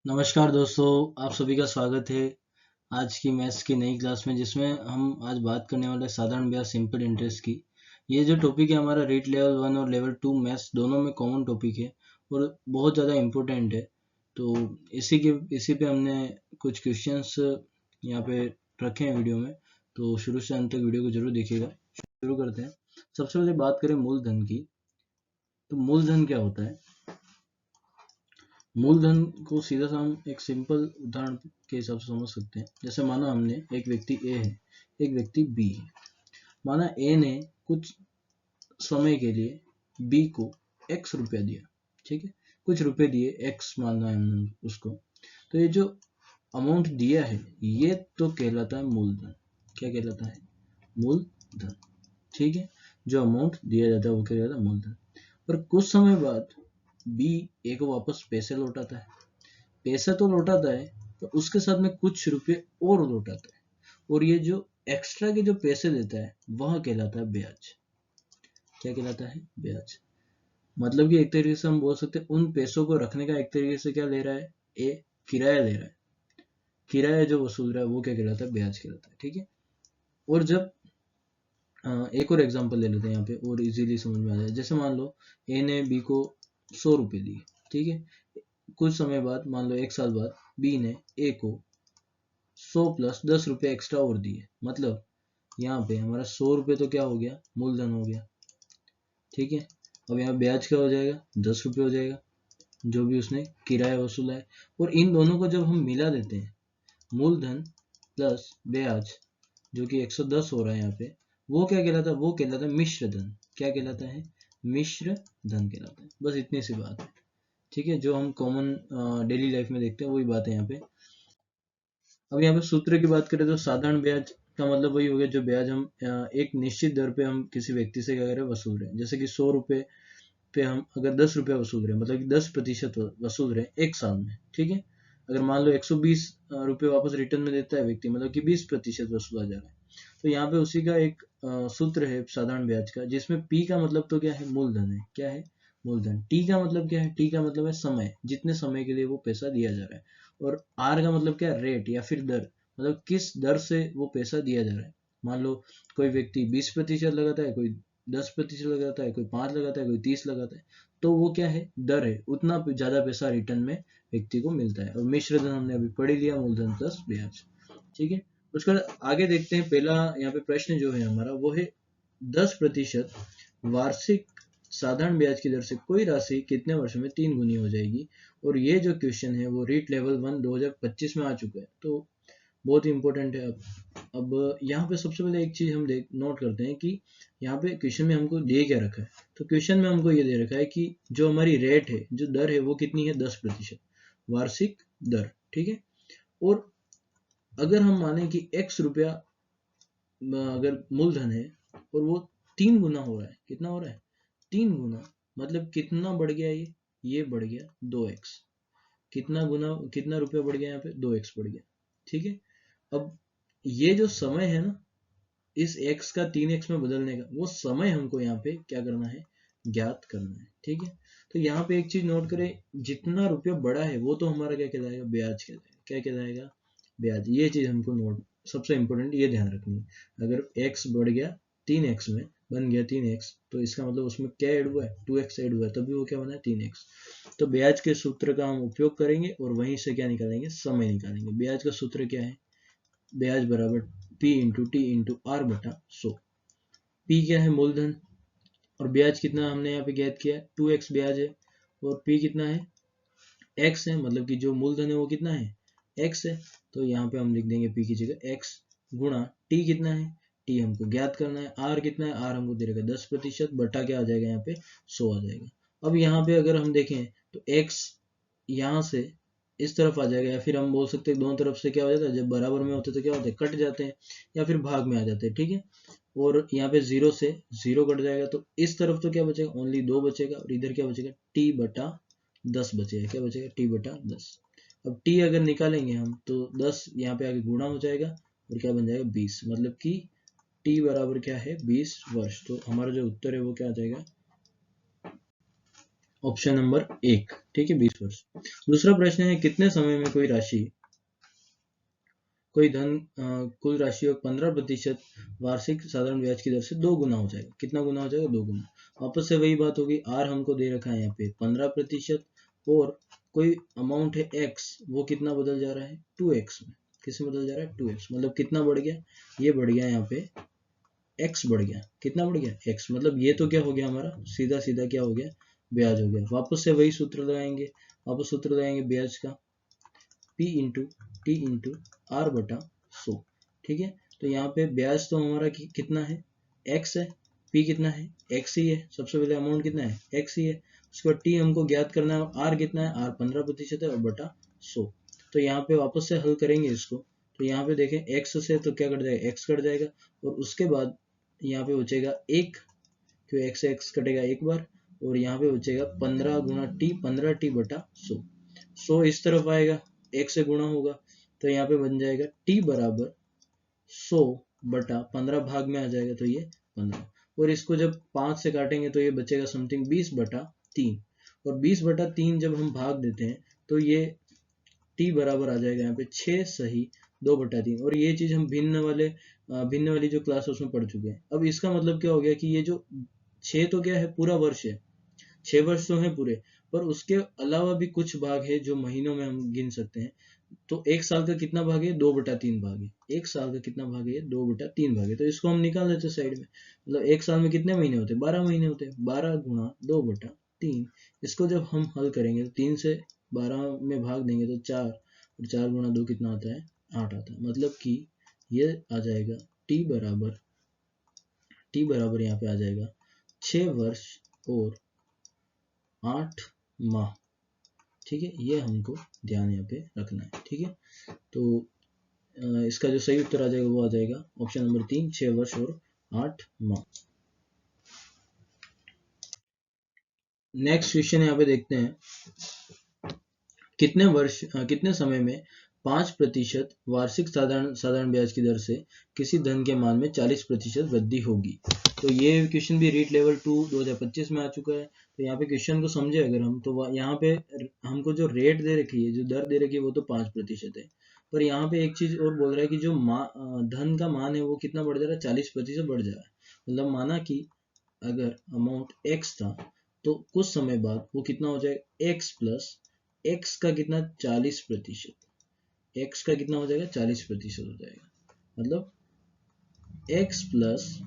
नमस्कार दोस्तों, आप सभी का स्वागत है आज की मैथ्स की नई क्लास में, जिसमें हम आज बात करने वाले हैं साधारण ब्याज सिंपल इंटरेस्ट की। ये जो टॉपिक है हमारा रीट लेवल 1 और लेवल 2 मैथ्स दोनों में कॉमन टॉपिक है और बहुत ज़्यादा इम्पोर्टेंट है। तो इसी पे हमने कुछ क्वेश्चंस यहाँ पे रखे हैं वीडियो में, तो शुरू से अंत तक वीडियो को जरूर देखिएगा। शुरू करते हैं। सबसे पहले बात करें मूलधन की, तो मूलधन क्या होता है। मूलधन को सीधा सा हम एक सिंपल उदाहरण के हिसाब से समझ सकते हैं। जैसे माना हमने एक व्यक्ति ए है, एक व्यक्ति बी है। माना ए ने कुछ समय के लिए बी को एक्स रुपया दिया, ठीक है, कुछ रुपए दिए, एक्स मानना है हमने उसको। तो ये जो अमाउंट दिया है ये तो कहलाता है मूलधन। क्या कहलाता है? मूलधन। ठीक है, जो अमाउंट दिया जाता है वो क्या कहलाता है? मूलधन। पर कुछ समय बाद बी ए को वापस पैसे लौटाता है। पैसा तो लौटाता है तो उसके साथ में कुछ रुपए और लौटाता है, और ये जो एक्स्ट्रा के जो पैसे देता है वह कहलाता है ब्याज। क्या कहलाता है? ब्याज। मतलब कि एक तरीके से हम बोल सकते हैं उन पैसों को रखने का एक तरीके से क्या ले रहा है, ए किराया ले रहा है। किराया जो वसूल रहा है वो क्या कहलाता है? ब्याज कहलाता है। ठीक है। और जब एक और एग्जांपल ले लेते हैं यहाँ पे और इजीली समझ में आ जाए। जैसे मान लो ए ने बी को 100 रुपये दिए, ठीक है। कुछ समय बाद, मान लो 1 साल बाद, बी ने ए को 100 प्लस 10 रुपये एक्स्ट्रा और दिए। मतलब यहाँ पे हमारा 100 रुपये तो क्या हो गया? मूलधन हो गया। ठीक है। अब यहाँ ब्याज क्या हो जाएगा? 10 रुपये हो जाएगा, जो भी उसने किराया वसूला है। और इन दोनों को जब हम मिला देते हैं, मूलधन प्लस ब्याज, जो कि 110 हो रहा है यहाँ पे, वो क्या कहलाता है? वो कहलाता है मिश्र धन। क्या कहलाता है? मिश्र धन कहलाता है। बस इतनी सी बात है। ठीक है, जो हम कॉमन डेली लाइफ में देखते हैं वही बात है यहाँ पे। अब यहाँ पे सूत्र की बात करें तो साधारण ब्याज का मतलब वही हो गया जो ब्याज हम एक निश्चित दर पे हम किसी व्यक्ति से क्या कर रहे हैं? वसूल रहे हैं। जैसे कि 100 रुपये पे हम अगर 10 रुपया वसूल रहे हैं, मतलब कि 10% वसूल रहे हैं 1 साल में। ठीक है। अगर मान लो 120 रुपये वापस रिटर्न में देता है व्यक्ति, मतलब कि 20% वसूला जा रहा है। तो यहाँ पे उसी का एक सूत्र है साधारण ब्याज का, जिसमें पी का मतलब तो क्या है? मूलधन है। क्या है? मूलधन। टी का मतलब क्या है? टी का मतलब है समय, जितने समय के लिए वो पैसा दिया जा रहा है। और आर का मतलब क्या है? रेट या फिर दर, मतलब किस दर से वो पैसा दिया जा रहा है। मान लो कोई व्यक्ति 20% लगाता है, कोई 10% लगाता है, कोई 5 लगाता है, कोई 30 लगाता है, तो वो क्या है? दर है, उतना ज्यादा पैसा रिटर्न में व्यक्ति को मिलता है। और मिश्र धन हमने अभी पढ़ लिया, मूलधन प्लस ब्याज। ठीक है। उसके बाद आगे देखते हैं। पहला यहाँ पे प्रश्न जो है हमारा वो है 10% वार्षिक साधारण ब्याज की दर से कोई राशि कितने वर्षों में 3 गुनी हो जाएगी। और ये जो क्वेश्चन है वो रीट लेवल 1 2025 में आ चुका है, तो बहुत ही इंपॉर्टेंट है। अब यहाँ पे सबसे पहले एक चीज हम देख नोट करते हैं कि यहाँ पे क्वेश्चन में हमको दे क्या रखा है। तो क्वेश्चन में हमको ये दे रखा है कि जो हमारी रेट है, जो दर है, वो कितनी है? 10% वार्षिक दर। ठीक है। और अगर हम माने कि x रुपया अगर मूलधन है और वो 3 गुना हो रहा है, कितना हो रहा है? 3 गुना। मतलब कितना बढ़ गया ये बढ़ गया 2x। कितना गुना, कितना रुपया बढ़ गया यहाँ पे? 2x बढ़ गया। ठीक है। अब ये जो समय है ना, इस x का 3x में बदलने का, वो समय हमको यहाँ पे क्या करना है? ज्ञात करना है। ठीक है। तो यहाँ पे एक चीज नोट करें, जितना रुपया बड़ा है वो तो हमारा क्या कहलाएगा? ब्याज कहलाएगा। क्या कहलाएगा? ब्याज। ये चीज हमको नोट, सबसे इंपॉर्टेंट ये ध्यान रखनी है। अगर x बढ़ गया 3x में, बन गया 3x, तो इसका मतलब उसमें क्या ऐड हुआ है? 2x ऐड हुआ है, तभी वो क्या बना है? 3x। तो ब्याज के सूत्र का हम उपयोग करेंगे और वहीं से क्या निकालेंगे? समय निकालेंगे। ब्याज का सूत्र क्या है? ब्याज बराबर P into T into R बटा 100। P क्या है? मूलधन। और ब्याज कितना हमने यहाँ पे ज्ञात किया है? 2x ब्याज है। और P कितना है? x है, मतलब कि जो मूलधन है वो कितना है? x है। तो यहाँ पे हम लिख देंगे P की जगह x गुणा T कितना है? T हमको ज्ञात करना है। R कितना है? R हमको दे देगा 10%, बटा क्या आ जाएगा यहाँ पे? 100 आ जाएगा। अब यहाँ पे अगर हम देखें तो x यहाँ से इस तरफ आ जाएगा, या फिर हम बोल सकते हैं दोनों तरफ से क्या हो जाता है? जब बराबर में होते तो क्या होते हैं? कट जाते हैं, या फिर भाग में आ जाते हैं। ठीक है। और यहाँ पे 0 से 0 कट जाएगा, तो इस तरफ तो क्या बचेगा? ओनली 2 बचेगा, और इधर क्या बचेगा? t बटा 10 बचेगा। क्या बचेगा? t बटा 10। अब t अगर निकालेंगे हम तो 10 यहाँ पे आगे गुणा हो जाएगा, और क्या बन जाएगा? 20। मतलब कि t बराबर क्या है? 20 वर्ष। तो हमारा जो उत्तर है वो क्या आ जाएगा? ऑप्शन नंबर 1, ठीक है, 20 वर्ष। दूसरा प्रश्न है, कितने समय में कोई धन कुल राशि और 15% वार्षिक साधारण ब्याज की दर से 2 गुना हो जाएगा। कितना गुना हो जाएगा? 2 गुना। वापस से वही बात होगी, आर हमको दे रखा है यहाँ पे 15% और कोई अमाउंट है एक्स, वो कितना बदल जा रहा है? 2x में। किसमें बदल जा रहा है? 2x। मतलब कितना बढ़ गया? ये बढ़ गया यहाँ पे x बढ़ गया। कितना बढ़ गया? x। मतलब ये तो क्या हो गया हमारा? सीधा सीधा क्या हो गया? ब्याज हो गया। वापस से वही सूत्र लगाएंगे, वापस सूत्र लगाएंगे ब्याज का, P into T into R बटा 100, ठीक है। तो यहाँ पे ब्याज तो हमारा कितना है? x है। P कितना है? x ही है। सबसे पहले अमाउंट कितना है? x ही है। उसके बाद t हमको ज्ञात करना है, r कितना है? r 15% है और बटा 100। तो यहाँ पे वापस से हल करेंगे इसको, तो यहाँ पे देखें x से तो क्या कट जाएगा? x कट जाएगा और उसके बाद यहाँ पे बचेगा 1, क्यों x से x कटेगा एक बार, और यहाँ पे बचेगा 15 गुना t, 15t बटा 100। 100 इस तरफ आएगा, 1 से गुणा होगा, तो यहाँ पे बन जाएगा t बराबर 100 बटा 15 भाग में आ जाएगा, तो ये 15। और इसको जब 5 से काटेंगे तो ये बचेगा समथिंग 20 बटा 3, और 20 बटा 3 जब हम भाग देते हैं तो ये t बराबर आ जाएगा यहाँ पे 6 सही 2 बटा 3। और ये चीज हम भिन्न वाली जो क्लास है उसमें पढ़ चुके हैं। अब इसका मतलब क्या हो गया कि ये जो 6 तो क्या है? पूरा वर्ष है, 6 वर्ष तो है पूरे, पर उसके अलावा भी कुछ भाग है जो महीनों में हम गिन सकते हैं। तो एक साल का कितना भाग है? 2 बटा 3 भाग है। एक साल का कितना भाग है? 2 बटा 3 भाग है। तो इसको हम निकाल लेते हैं साइड में। मतलब एक साल में कितने महीने होते हैं? 12 महीने होते हैं। 12 गुणा 2 बटा 3। इसको जब हम हल करेंगे तो 3 से 12 में भाग देंगे तो 4, और 4 गुणा 2 कितना आता है? 8 आता है। मतलब कि ये आ जाएगा t बराबर यहाँ पे आ जाएगा 6 वर्ष और 8 माह, ठीक है। ये हमको ध्यान यहाँ पे रखना है, ठीक है। तो इसका जो सही उत्तर आ जाएगा वो आ जाएगा ऑप्शन नंबर 3, 6 वर्ष और 8 माह। नेक्स्ट क्वेश्चन यहाँ पे देखते हैं, कितने समय में 5% वार्षिक साधारण ब्याज की दर से किसी धन के मान में 40% वृद्धि होगी। तो ये क्वेश्चन भी रीट लेवल 2 2025 में आ चुका है। तो यहाँ पे क्वेश्चन को समझे अगर हम, तो यहाँ पे हमको जो रेट दे रखी है, जो दर दे रखी है, वो तो 5% है। पर यहाँ पे एक चीज और बोल रहा है कि जो धन का मान है वो कितना बढ़ जा रहा है? 40% बढ़ जा रहा है। मतलब माना कि अगर अमाउंट x था तो कुछ समय बाद वो कितना हो जाएगा? x प्लस x का कितना? 40%। x का कितना हो जाएगा? 40% हो जाएगा। मतलब x प्लस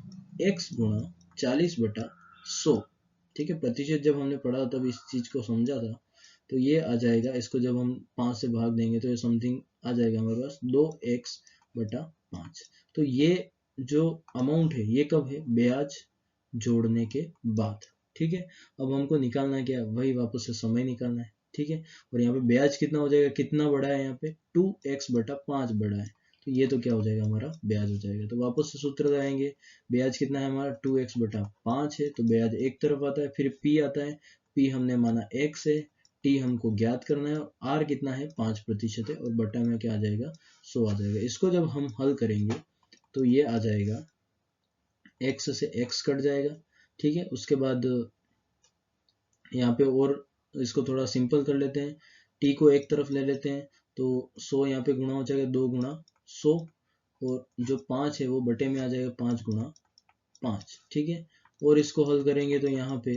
x गुणा 40 बटा 100, ठीक है। प्रतिशत जब हमने पढ़ा तब इस चीज को समझा था। तो ये आ जाएगा, इसको जब हम 5 से भाग देंगे तो ये समथिंग आ जाएगा हमारे पास 2x बटा 5। तो ये जो अमाउंट है ये कब है? ब्याज जोड़ने के बाद, ठीक है। अब हमको निकालना है क्या? वही वापस से समय निकालना है, ठीक है। और यहाँ पे ब्याज कितना हो जाएगा? कितना बड़ा है यहाँ पे? 2x बटा 5 बड़ा है, तो ये तो क्या हो जाएगा? हमारा ब्याज हो जाएगा। तो वापस से सूत्र लगाएंगे, ब्याज कितना है हमारा? 2x बटा 5 है, तो ब्याज एक तरफ आता है। फिर p आता है, p हमने माना x है, t हमको ज्ञात करना है, r कितना है? 5% है, और बटा में क्या आ जाएगा? 100 आ जाएगा। इसको जब हम हल करेंगे तो ये आ जाएगा, x से x कट जाएगा, ठीक है। उसके बाद यहाँ पे और इसको थोड़ा सिंपल कर लेते हैं, t को एक तरफ ले लेते हैं, तो 100 यहाँ पे गुणा हो जाएगा, 2 गुणा 100, और जो 5 है वो बटे में आ जाएगा, 5 गुणा 5, ठीक है। और इसको हल करेंगे तो यहाँ पे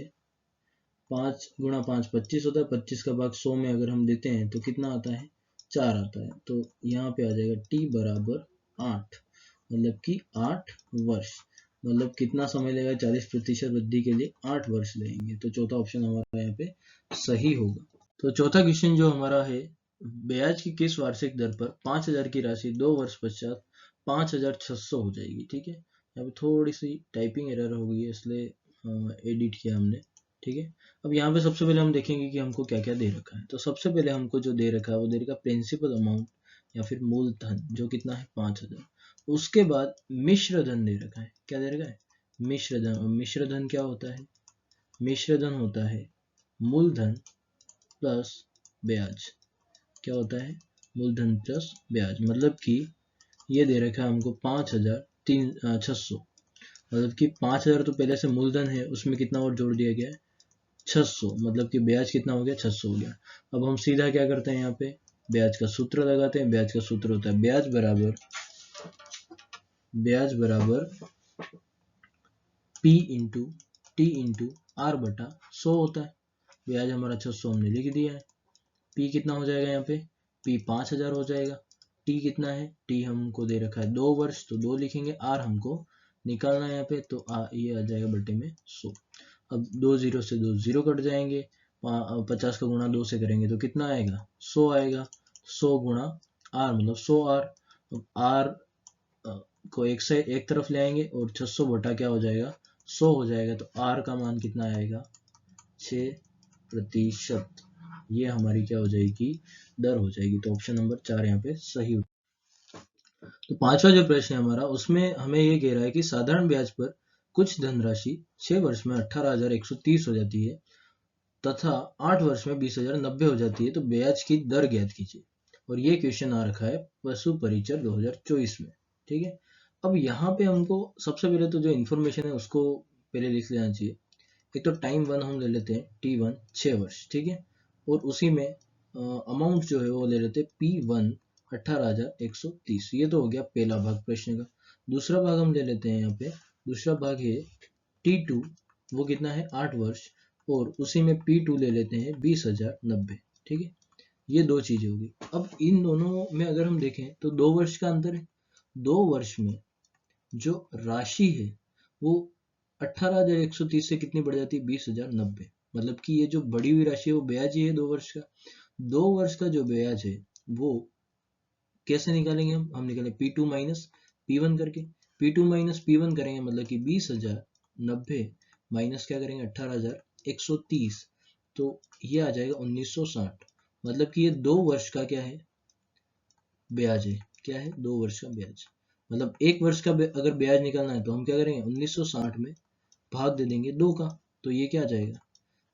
5 गुणा 5 25 होता है, 25 का भाग 100 में अगर हम देते हैं तो कितना आता है? 4 आता है। तो यहाँ पे आ जाएगा t बराबर 8, मतलब कि 8 वर्ष। मतलब कितना समय लगेगा? 40% वृद्धि के लिए 8 वर्ष लगेंगे। तो चौथा ऑप्शन हमारा यहाँ पे सही होगा। तो चौथा क्वेश्चन जो हमारा है, ब्याज की किस वार्षिक दर पर 5000 की राशि 2 वर्ष पश्चात 5600 हो जाएगी, ठीक है। यहाँ पे थोड़ी सी टाइपिंग एरर हो गई है, इसलिए एडिट किया हमने, ठीक है। अब यहाँ पे सबसे पहले हम देखेंगे कि हमको क्या क्या दे रखा है। तो सबसे पहले हमको जो दे रखा है वो दे रखा है प्रिंसिपल अमाउंट या फिर मूलधन, जो कितना है? 5000। उसके बाद मिश्र धन दे रखा है। क्या दे रखा है? मिश्र धन। और मिश्र धन क्या होता है? मिश्र धन होता है मूलधन प्लस ब्याज। क्या होता है? मूलधन प्लस ब्याज। मतलब कि ये दे रखा है हमको 5600, मतलब कि 5000 तो पहले से मूलधन है, उसमें कितना और जोड़ दिया गया है? 600, मतलब कि ब्याज कितना हो गया, 600 हो गया। अब हम सीधा क्या करते हैं, यहाँ पे ब्याज का सूत्र लगाते हैं। ब्याज का सूत्र होता है ब्याज बराबर P into T into R बटा 100 होता है। ब्याज हमारा 600 हमने लिख दिया है। P कितना हो जाएगा, यहाँ पे P 5000 हो जाएगा। T कितना है, T हमको दे रखा है 2 वर्ष, तो 2 लिखेंगे। R हमको निकालना है यहाँ पे, तो ये आ जाएगा बटे में 100। अब 2 जीरो से 2 जीरो कट जाएंगे, 50 का गुणा 2 से करेंगे तो कितना आएगा, 100 आएगा। 100 गुणा R मतलब 100R। अब R को एक से एक तरफ ले आएंगे और 600 बटा क्या हो जाएगा, 100 हो जाएगा। तो R का मान कितना आएगा, 6%। ये हमारी क्या हो जाएगी, दर हो जाएगी। तो ऑप्शन नंबर 4 यहाँ पे सही हो। तो पांचवा जो प्रश्न है हमारा, उसमें हमें ये कह रहा है कि साधारण ब्याज पर कुछ धनराशि 6 वर्ष में 18,130 हो जाती है तथा 8 वर्ष में 20,090 हो जाती है, तो ब्याज की दर ज्ञात कीजिए। और ये क्वेश्चन आ रखा है पशु परिचर 2024 में। ठीक है, अब यहाँ पे हमको सबसे पहले तो जो इन्फॉर्मेशन है उसको पहले लिख लेना चाहिए। एक तो टाइम 1 हम ले लेते हैं, T1 6 वर्ष, ठीक है, और उसी में अमाउंट जो है वो ले लेते हैं P1 18,130। ये तो हो गया पहला भाग प्रश्न का। दूसरा भाग हम ले लेते हैं, यहाँ पे दूसरा भाग है T2, वो कितना है 8 वर्ष, और उसी में P2 ले लेते हैं 20,090। ठीक है, ये दो चीजें होगी। अब इन दोनों में अगर हम देखें तो 2 वर्ष का अंतर है। 2 वर्ष में जो राशि है वो 18,130 से कितनी बढ़ जाती है, 20,090। मतलब कि ये जो बढ़ी हुई राशि है वो ब्याज ही है 2 वर्ष का। 2 वर्ष का जो ब्याज है वो कैसे निकालेंगे, हम निकालेंगे P2 माइनस P1 करके। P2 माइनस P1 करेंगे मतलब कि 20,090 माइनस क्या करेंगे 18,130, तो ये आ जाएगा 1960। मतलब कि ये 2 वर्ष का क्या है, ब्याज है। क्या है, 2 वर्ष का ब्याज। मतलब 1 वर्ष का अगर ब्याज निकालना है तो हम क्या करेंगे 1960 में भाग दे देंगे 2 का, तो ये क्या आ जाएगा,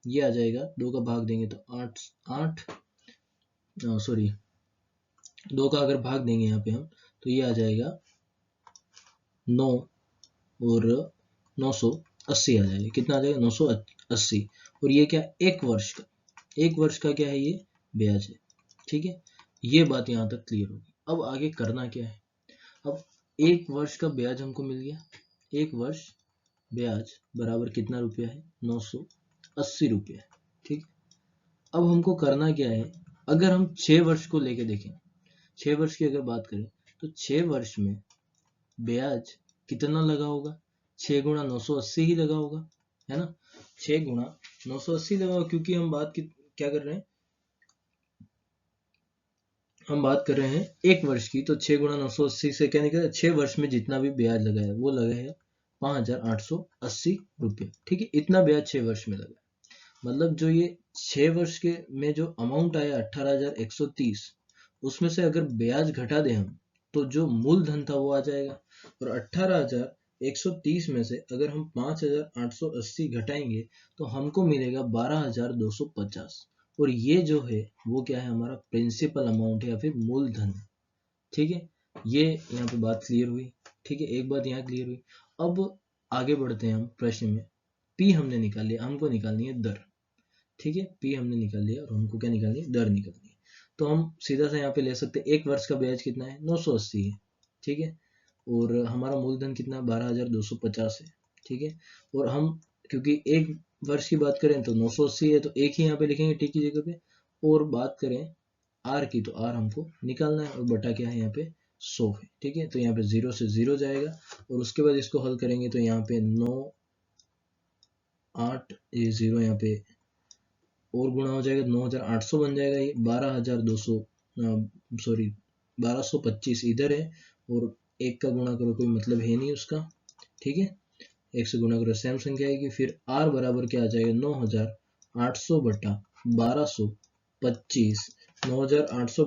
ये आ जाएगा 2 का भाग देंगे तो 2 का अगर भाग देंगे यहाँ पे हम, तो ये आ जाएगा 9 और 980 आ जाएगा। कितना आ जाएगा, 980। और ये क्या, 1 वर्ष का, 1 वर्ष का क्या है ये ब्याज है। ठीक है, ये बात यहाँ तक क्लियर होगी। अब आगे करना क्या है, अब 1 वर्ष का ब्याज हमको मिल गया। 1 वर्ष ब्याज बराबर कितना रुपया है, 980 रुपया है। ठीक, अब हमको करना क्या है, अगर हम 6 वर्ष को लेके देखें, 6 वर्ष की अगर बात करें तो 6 वर्ष में ब्याज कितना लगा होगा, 6 गुणा 980 ही लगा होगा, है ना। 6 गुणा 980 लगा होगा, क्योंकि हम क्या कर रहे हैं, हम बात कर रहे हैं 1 वर्ष की। तो 6 गुणा 980 से क्या निकला, 6 वर्ष में जितना भी ब्याज लगा है वो लगा है 5,880 रुपये। ठीक है, इतना ब्याज 6 वर्ष में लगा। मतलब जो ये 6 वर्ष के में जो अमाउंट आया 18,130, उसमें से अगर ब्याज घटा दें हम तो जो मूलधन था वो आ जाएगा। और 18,130 में से अगर हम 5,880 घटाएंगे तो हमको मिलेगा 12,250। और ये जो है वो क्या है, हमारा प्रिंसिपल अमाउंट है या फिर मूलधन। ठीक है, ये यहाँ पे बात क्लियर हुई। ठीक है, एक बात यहाँ क्लियर हुई। अब आगे बढ़ते हैं हम प्रश्न में। पी हमने निकाल लिया, हमको निकालनी है दर। ठीक है, पी हमने निकाल लिया और हमको क्या निकालनी है, दर निकालनी है। तो हम सीधा सा यहाँ पे ले सकते हैं, 1 वर्ष का ब्याज कितना है, 980 है। ठीक है, और हमारा मूलधन कितना है, 12,250 है। ठीक है, और हम क्योंकि 1 वर्ष की बात करें तो 980 है, तो एक ही यहाँ पे लिखेंगे टी की जगह पे। और बात करें आर की, तो आर हमको निकालना है, और बटा क्या है यहाँ पे 100 है। ठीक है, तो यहाँ पे 0 से 0 जाएगा, और उसके बाद इसको हल करेंगे तो यहाँ पे 9 8 ये 0 यहाँ पे और गुणा हो जाएगा, 9,800 बन जाएगा। ये 12,225 इधर है, और 1 का गुणा करो कोई मतलब है नहीं उसका। ठीक है, 1 से गुणा करो सेम संख्या आएगी। फिर आर बराबर क्या आ जाएगा, 9,800 बटा 1225। 9,800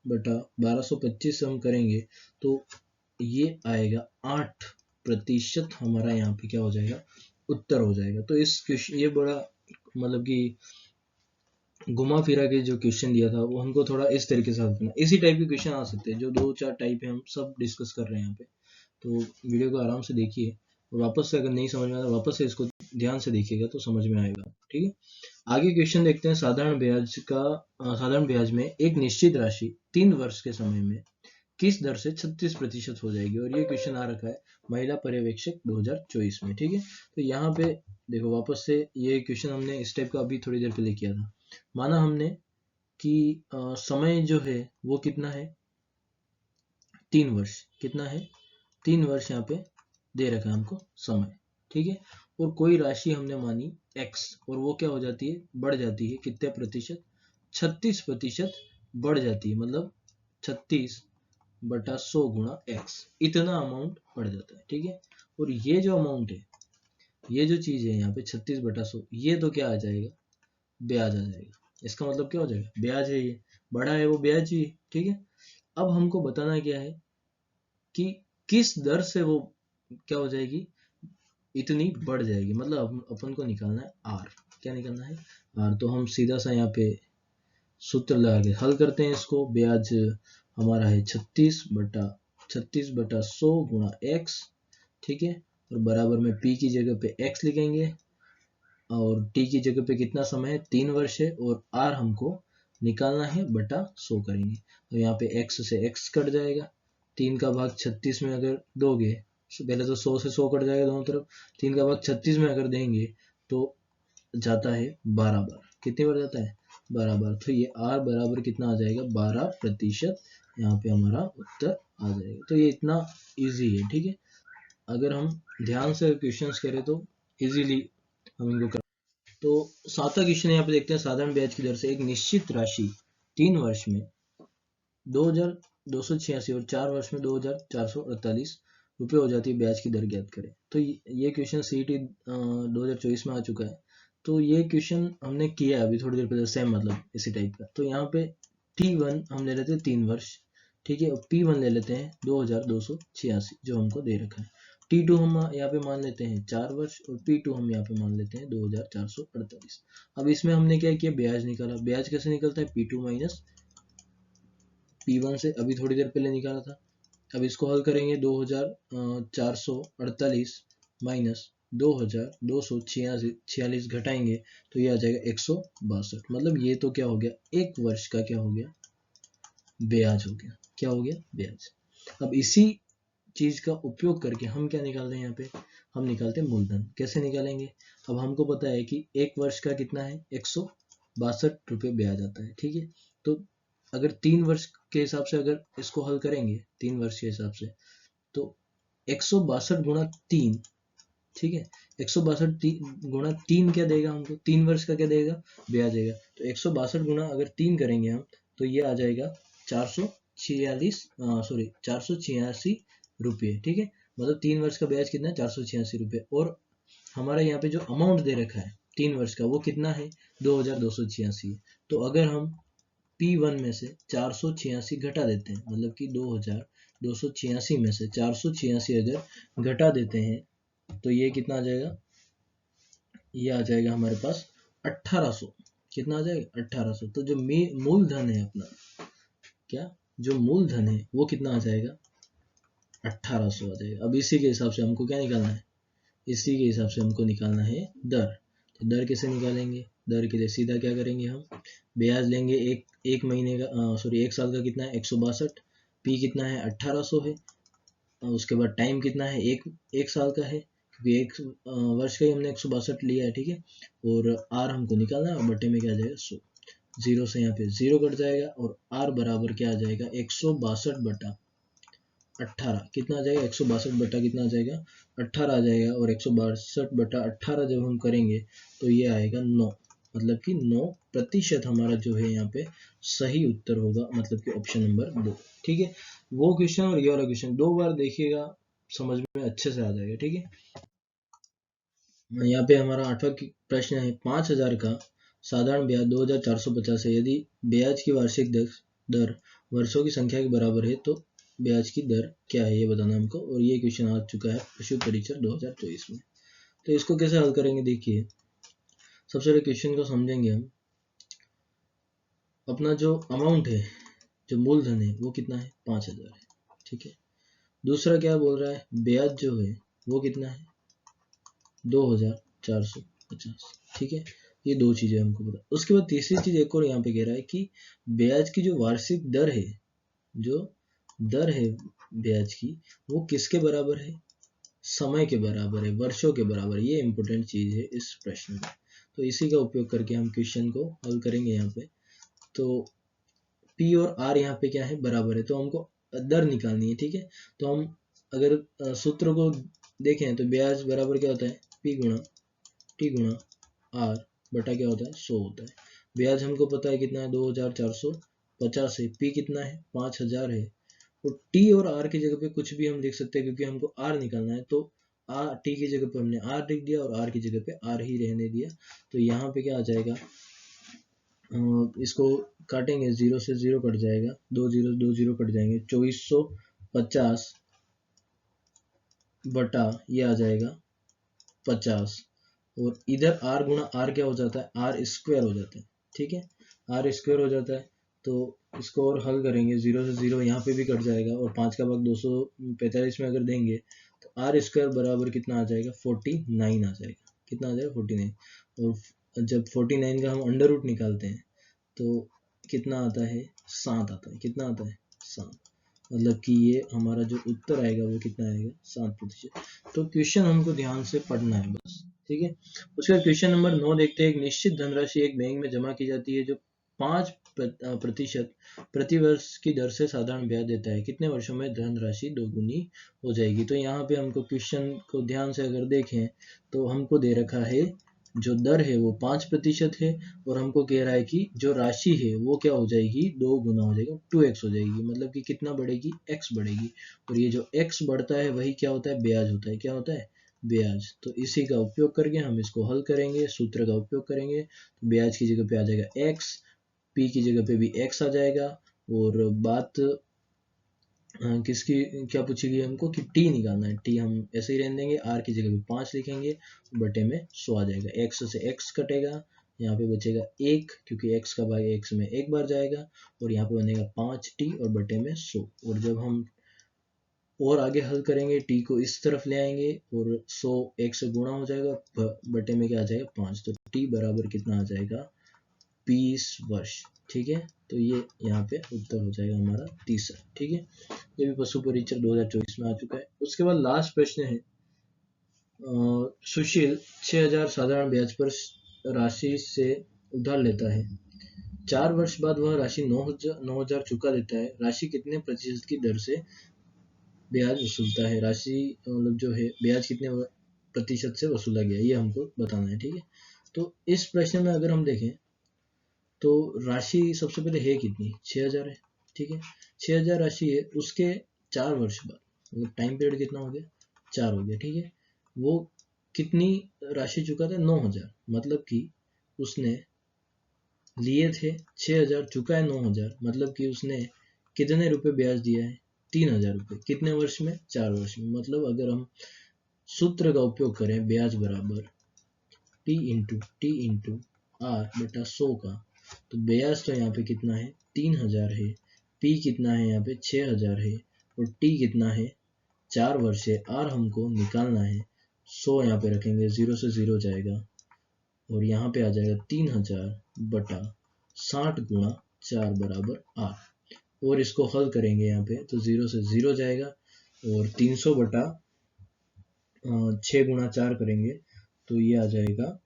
बटा 1225 से हम करेंगे तो ये आएगा 8%। हमारा यहाँ पे क्या हो जाएगा, उत्तर हो जाएगा। तो इस क्वेश्चन, ये बड़ा मतलब कि घुमा फिरा के जो क्वेश्चन दिया था वो हमको थोड़ा इस तरीके से हल करना। इसी टाइप के क्वेश्चन आ सकते हैं, जो 2-4 टाइप है हम सब डिस्कस कर रहे हैं यहाँ पे। तो वीडियो को आराम से देखिए और वापस से अगर नहीं समझ में आता वापस से इसको ध्यान से देखिएगा तो समझ में आएगा। ठीक है, आगे क्वेश्चन देखते हैं। साधारण ब्याज में एक निश्चित राशि 3 वर्ष के समय में किस दर से 36% हो जाएगी, और ये क्वेश्चन आ रखा है महिला पर्यवेक्षक 2024 में। ठीक है, तो यहाँ पे देखो वापस से ये क्वेश्चन हमने इस टाइप का अभी थोड़ी देर पहले किया था। माना हमने कि समय जो है वो कितना है 3 वर्ष, कितना है 3 वर्ष यहाँ पे दे रखा है हमको समय। ठीक है, और कोई राशि हमने मानी x, और वो क्या हो जाती है, बढ़ जाती है कितने प्रतिशत, 36% बढ़ जाती है, मतलब 36/100 गुणा x, इतना अमाउंट बढ़ जाता है। ठीक है, और ये जो अमाउंट है, ये जो चीज है यहाँ पे 36/100, ये तो क्या आ जाएगा, ब्याज आ जाएगा। इसका मतलब क्या हो जाएगा, ब्याज है, ये बड़ा है वो ब्याज ही है। ठीक है, अब हमको बताना क्या है कि किस दर से वो क्या हो जाएगी, इतनी बढ़ जाएगी, मतलब अपन को निकालना है आर। क्या निकालना है, आर। तो हम सीधा सा यहाँ पे सूत्र लगा के हल करते हैं इसको। ब्याज हमारा है 36/100 गुणा x। ठीक है, और बराबर में p की जगह पे x लिखेंगे, और t की जगह पे कितना समय है, 3 वर्ष है, और r हमको निकालना है बटा 100 करेंगे। तो यहाँ पे x से x कट जाएगा, 3 का भाग 36 में अगर दोगे, पहले तो 100 से 100 कट जाएगा दोनों तरफ, 3 का भाग 36 में अगर देंगे तो जाता है 12 बार। कितनी बार जाता है, 12 बार। तो ये r बराबर कितना आ जाएगा, 12%। यहाँ पे हमारा उत्तर आ जाएगा। तो ये इतना इजी है। ठीक है, अगर हम ध्यान से क्वेश्चंस करें तो इजीली हम इनको कर। तो 7वां क्वेश्चन यहाँ पे देखते हैं। साधारण ब्याज की दर से एक निश्चित राशि 3 वर्ष में 2286 और 4 वर्ष में 2448 रुपये हो जाती है, ब्याज की दर ज्ञात करें। तो ये क्वेश्चन CET 2024 में आ चुका है। तो ये क्वेश्चन हमने किया अभी थोड़ी देर पहले, सेम मतलब इसी टाइप का। तो यहाँ पे T1 हम ले लेते हैं 3 वर्ष। ठीक है, और P1 ले लेते हैं 2286 जो हमको दे रखा है। T2 हम यहाँ पे मान लेते हैं 4 वर्ष, और P2 हम यहाँ पे मान लेते हैं 2448। अब इसमें हमने क्या किया, ब्याज निकाला। ब्याज कैसे निकलता है, P2 माइनस P1 से, अभी थोड़ी देर पहले निकाला था। अब इसको हल करेंगे, 2448 माइनस 2246 घटाएंगे तो ये आ जाएगा 162। मतलब ये तो क्या हो गया, एक वर्ष का क्या हो गया, ब्याज हो गया। क्या हो गया, ब्याज। अब इसी चीज का उपयोग करके हम क्या निकालते हैं, यहाँ पे हम निकालते हैं मूलधन। कैसे निकालेंगे, अब हमको पता है कि एक वर्ष का कितना है, 162 रुपये ब्याज आता है। ठीक है, तो अगर 3 वर्ष के हिसाब से अगर इसको हल करेंगे, 3 वर्ष के हिसाब से, तो 162 गुणा 3। ठीक है, 162 गुणा 3 क्या देगा हमको, 3 वर्ष का क्या देगा, ब्याज देगा। तो 162 गुणा अगर 3 करेंगे हम, तो ये आ जाएगा 486 रुपये। ठीक है, मतलब 3 वर्ष का ब्याज कितना है, 486 रुपये। और हमारा यहाँ पे जो अमाउंट दे रखा है 3 वर्ष का, वो कितना है, 2286। तो अगर हम P1 में से 486 घटा देते हैं, मतलब कि 2286 में से 486 अगर घटा देते हैं, तो ये कितना आ जाएगा, ये आ जाएगा हमारे पास 1800। कितना आ जाएगा, 1800। तो जो मूलधन है अपना, क्या जो मूलधन है वो कितना आ जाएगा, 1800 आ जाएगा। अब इसी के हिसाब से हमको क्या निकालना है, इसी के हिसाब से हमको निकालना है दर। तो दर कैसे निकालेंगे, दर के लिए सीधा क्या करेंगे, हम ब्याज लेंगे एक महीने का, सॉरी एक साल का कितना है, 162। पी कितना है, 1800 है। उसके बाद टाइम कितना है, एक साल का है, क्योंकि एक वर्ष का ही हमने 162 लिया है। ठीक है, और आर हमको निकालना है, और बटे में क्या आ जाएगा, 100। जीरो से यहाँ पे जीरो कट जाएगा, और आर बराबर क्या आ जाएगा, 162/18। कितना आ जाएगा, 162 बटा कितना आ जाएगा, 18 आ जाएगा। और 162/18 जब हम करेंगे तो ये आएगा 9, मतलब कि 9% हमारा जो है यहाँ पे सही उत्तर होगा, मतलब कि ऑप्शन नंबर 2। ठीक है, वो क्वेश्चन और ये वाला क्वेश्चन 2 बार देखिएगा, समझ में अच्छे से आ जाएगा। ठीक है, यहाँ पे हमारा 8वां प्रश्न है। 5000 का साधारण ब्याज 2450 है। यदि ब्याज की वार्षिक दर वर्षों की संख्या के बराबर है तो ब्याज की दर क्या है, ये बताना हमको। और ये क्वेश्चन आ चुका है पशु परीक्षण 2024 में। तो इसको कैसे हल करेंगे, देखिए सबसे पहले क्वेश्चन को समझेंगे हम। अपना जो अमाउंट है, जो मूलधन है, वो कितना है, 5000 है। ठीक है, दूसरा क्या बोल रहा है, ब्याज जो है वो कितना है, 2450, ठीक है। ये दो चीजें हमको पता। उसके बाद तीसरी चीज एक और यहाँ पे कह रहा है कि ब्याज की जो वार्षिक दर है, जो दर है ब्याज की, वो किसके बराबर है? समय के बराबर है, वर्षों के बराबर। ये इंपॉर्टेंट चीज है इस प्रश्न में। तो इसी का उपयोग करके हम क्वेश्चन को हल करेंगे यहाँ पे। तो P और R यहाँ पे क्या है? बराबर है, तो हमको दर निकालनी है, ठीक है। तो हम अगर सूत्र को देखें तो ब्याज बराबर क्या होता है? P गुणा T गुणा R बटा क्या होता है? 100 होता है। ब्याज हमको पता है कितना है? 2450 है। P कितना है? 5000 है। और T और R की जगह पे कुछ भी हम लिख सकते हैं, क्योंकि हमको R निकालना है। तो T की जगह पे हमने R लिख दिया और R की जगह पे R ही रहने दिया। तो यहाँ पे क्या आ जाएगा? इसको काटेंगे, 0 से 0 कट जाएगा, 2 0 कट जाएंगे, 2450 बटा ये आ जाएगा 50। और इधर R गुणा R क्या हो जाता है? R स्क्वायर हो जाता है, ठीक है। R स्क्वायर हो जाता है। तो इसको और हल करेंगे, 0 से 0 यहाँ पे भी कट जाएगा, और 5 का भाग 245 में अगर देंगे तो R स्क्वायर बराबर कितना आ जाएगा? 49 आ जाएगा। कितना आ जाएगा? 49। और जब 49 का हम अंडर रूट निकालते हैं तो कितना आता है? 7 आता है। कितना आता है? 7। मतलब कि ये हमारा जो उत्तर आएगा वो कितना आएगा? 7%। तो क्वेश्चन हमको ध्यान से पढ़ना है बस, ठीक है। उसके बाद क्वेश्चन नंबर 9 देखते हैं। एक निश्चित धनराशि एक बैंक में जमा की जाती है जो 5% प्रति वर्ष की दर से साधारण ब्याज देता है। कितने वर्षों में धनराशि दोगुनी हो जाएगी? तो यहाँ पे हमको क्वेश्चन को ध्यान से अगर देखें तो हमको दे रखा है जो दर है वो 5% है, और हमको कह रहा है कि जो राशि है वो क्या हो जाएगी? 2 गुना हो जाएगी, 2x हो जाएगी। मतलब कि कितना बढ़ेगी? x बढ़ेगी। और ये जो x बढ़ता है वही क्या होता है? ब्याज होता है। क्या होता है? ब्याज। तो इसी का उपयोग करके हम इसको हल करेंगे, सूत्र का उपयोग करेंगे। तो ब्याज की जगह पे आ जाएगा x, p की जगह पे भी x आ जाएगा। और बात किसकी क्या पूछी गई हमको? कि t निकालना है। t हम ऐसे ही रहने देंगे, r की जगह पे 5 लिखेंगे, बटे में 100 आ जाएगा। x से x कटेगा, यहाँ पे बचेगा 1, क्योंकि x का भाग x में एक बार जाएगा, और यहाँ पे बनेगा 5t और बटे में 100। और जब हम और आगे हल करेंगे, t को इस तरफ ले आएंगे और 100 1 से गुणा हो जाएगा, बटे में क्या आ जाएगा? 5। तो t बराबर कितना आ जाएगा? 20 वर्ष, ठीक है। तो ये यहाँ पे उत्तर हो जाएगा हमारा तीसरा, ठीक है। ये भी पशु परीक्षक 2024 में आ चुका है। उसके बाद लास्ट प्रश्न है, सुशील 6000 साधारण ब्याज पर राशि से उधार लेता है। 4 वर्ष बाद वह राशि 9000 चुका देता है। राशि कितने प्रतिशत की दर से ब्याज वसूलता है? राशि मतलब जो है ब्याज कितने प्रतिशत से वसूला गया, ये हमको बताना है, ठीक है। तो इस प्रश्न में अगर हम देखें तो राशि सबसे पहले है कितनी? 6000 है, ठीक है। 6000 राशि है, उसके 4 वर्ष बाद, मतलब टाइम पीरियड कितना हो गया? 4 हो गया, ठीक है। वो कितनी राशि चुका था? 9000। मतलब कि उसने लिए थे 6000, चुका है 9000, मतलब कि उसने कितने रुपए ब्याज दिया है? 3000 रुपये। कितने वर्ष में? 4 वर्ष में। मतलब अगर हम सूत्र का उपयोग करें, ब्याज बराबर T इंटू R बटा 100 का, तो ब्याज तो यहाँ पे कितना है? 3000 है। P कितना है? यहाँ पे 6000 है। और T कितना है? 4 वर्ष है। R हमको निकालना है। 100 यहाँ पे रखेंगे, 0 से 0 जाएगा, और यहाँ पे आ जाएगा 3000 बटा 60 गुणा 4 बराबर R। और इसको हल करेंगे यहाँ पे तो 0 से 0 जाएगा, और 300 बटा 6 गुणा 4 करेंगे तो ये आ जाएगा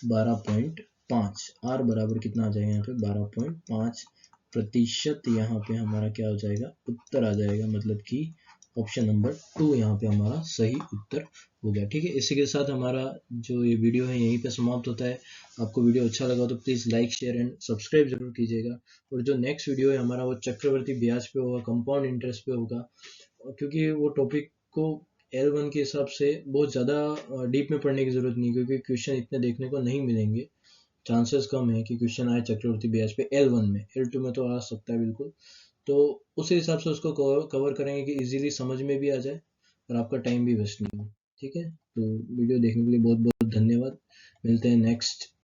12.5। R बराबर कितना आ जाएगा? यहाँ पे 12.5%। यहाँ पे हमारा क्या हो जाएगा? उत्तर आ जाएगा। मतलब कि ऑप्शन नंबर 2 यहाँ पे हमारा सही उत्तर हो गया, ठीक है। इसी के साथ हमारा जो ये वीडियो है यहीं पे समाप्त होता है। आपको वीडियो अच्छा लगा तो please like share and subscribe जरूर कीजिएगा। और जो नेक्स्ट वीडियो है हमारा वो चक्रवर्ती ब्याज पे होगा, कंपाउंड इंटरेस्ट पे होगा, क्योंकि वो टॉपिक को L1 के हिसाब से बहुत ज़्यादा डीप में पढ़ने की ज़रूरत नहीं, क्योंकि क्वेश्चन इतने देखने को नहीं मिलेंगे। चांसेस कम है कि क्वेश्चन आए चक्रवर्ती ब्याज पे L1 में। L2 में तो आ सकता है बिल्कुल। तो उस हिसाब से उसको कवर करेंगे कि इजीली समझ में भी आ जाए और आपका टाइम भी वेस्ट नहीं हो, ठीक है। तो वीडियो देखने के लिए बहुत बहुत धन्यवाद। मिलते हैं नेक्स्ट